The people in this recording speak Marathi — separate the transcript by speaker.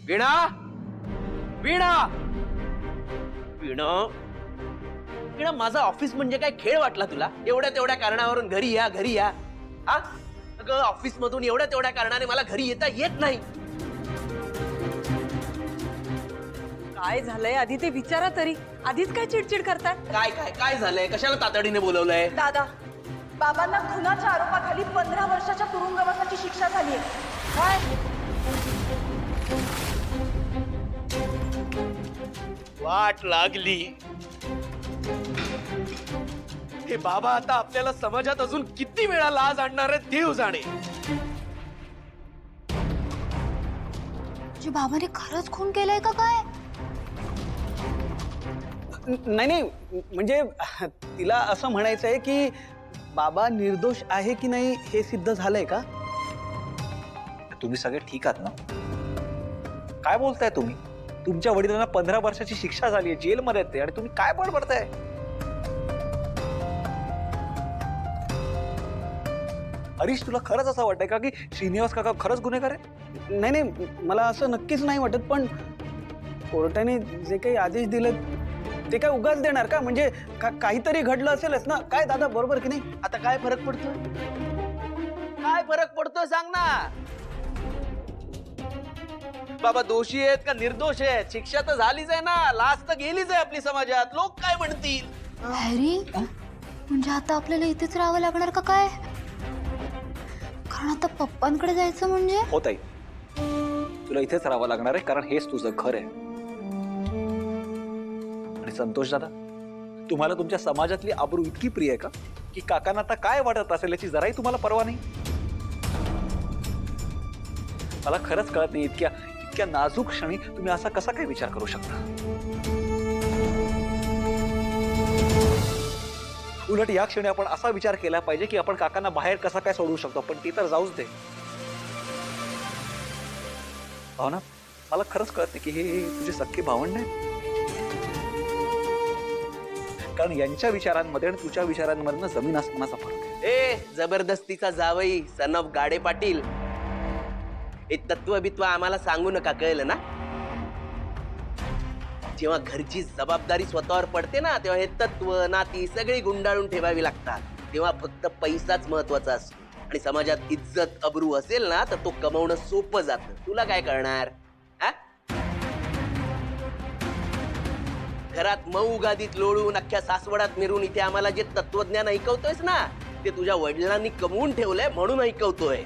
Speaker 1: वीणा, वीणा, वीणा, वीणा, माझा ऑफिस म्हणजे काय खेळ वाटला तुला? एवढ्या तेवढ्या कारणावरून घरी या, घरी या. हा, अगं ऑफिस मधून एवढ्या तेवढ्या कारणाने मला घरी येता येत नाही.
Speaker 2: काय झालंय आधी ते विचारा तरी. आधीच काय चिडचिड करताय?
Speaker 1: काय काय काय झालंय? कशाला तातडीने बोलवलंय?
Speaker 3: दादा, बाबांना खुनाच्या आरोपाखाली 15 वर्षाच्या तुरुंगवासाची शिक्षा झाली आहे.
Speaker 2: काय?
Speaker 1: वाट लागली. हे बाबा आता आपल्याला समाजात अजून किती वेळा लाज आणणार आहेत देव जाणे.
Speaker 4: तुझ्या बाबाने खरंच खून केलाय का काय?
Speaker 5: नाही नाही, म्हणजे तिला असं म्हणायचं आहे की बाबा निर्दोष आहे की नाही हे सिद्ध झालंय का?
Speaker 6: तुम्ही सगळे ठीक आहात ना? काय बोलताय तुम्ही? तुमच्या वडिलांना 15 वर्षाची शिक्षा झाली आहे, जेलमध्ये आहेत ते, आणि तुम्ही काय बडबडताय? हरीश, तुला खरंच असं वाटतंय का की श्रीनिवास काका खरंच गुन्हेगार आहे?
Speaker 5: नाही नाही, मला असं नक्कीच नाही वाटत, पण कोर्टाने जे काही आदेश दिले ते काय उगाच देणार का? म्हणजे काहीतरी घडलं असेलच ना. काय दादा, बरोबर की नाही?
Speaker 1: आता काय फरक पडतो? काय फरक पडतो सांग ना. बाबा दोषी आहेत का निर्दोष आहेत? शिक्षा तर झालीच आहे ना, लाच तर गेलीच आहे आपली समाजात. लोक काय म्हणतील?
Speaker 4: हॅरी, म्हणजे आता आपल्याला इथेच राहावं लागणार का काय? कारण आता पप्पांकडे जायचं म्हणजे?
Speaker 6: हो ताई, तुला इथेच राहावं लागणार आहे, कारण हेच तुझं घर आहे. आणि संतोष दादा, तुम्हाला तुमच्या समाजातली आबरू इतकी प्रिय आहे का की काकांना आता काय वाटत असेल याची जराही तुम्हाला पर्वा नाही? मला खरंच कळत नाही, इतक्या नाजूक क्षणी तुम्ही असा कसा काय विचार करू शकता? उलट या क्षणी आपण असा विचार केला पाहिजे की आपण काकांना बाहेर कसा काय सोडवू शकतो, पण ते तर जाऊच दे. हो ना, मला खरंच कळत नाही की हे तुझे सख्खे भावंड आहे, कारण यांच्या विचारांमध्ये आणि तुझ्या विचारांमधनं जमीन आसमानाचा फरक आहे.
Speaker 1: ए जबरदस्तीचा जावई सन ऑफ गाडे पाटील, हे तत्व बित्व आम्हाला सांगू नका, कळलं ना? जेव्हा घरची जबाबदारी स्वतःवर पडते ना, तेव्हा हे तत्व नाती सगळी गुंडाळून ठेवावी लागतात. तेव्हा फक्त पैसाच महत्वाचा असतो, आणि समाजात इज्जत अब्रू असेल ना तर तो कमवणं सोपं जातं. तुला काय कळणार? हा, घरात मऊ गादीत लोळून अख्ख्या सासवडात मिरून इथे आम्हाला जे तत्वज्ञान ऐकवतोयस ना, ते तुझ्या वडिलांनी कमवून ठेवलंय म्हणून ऐकवतोय.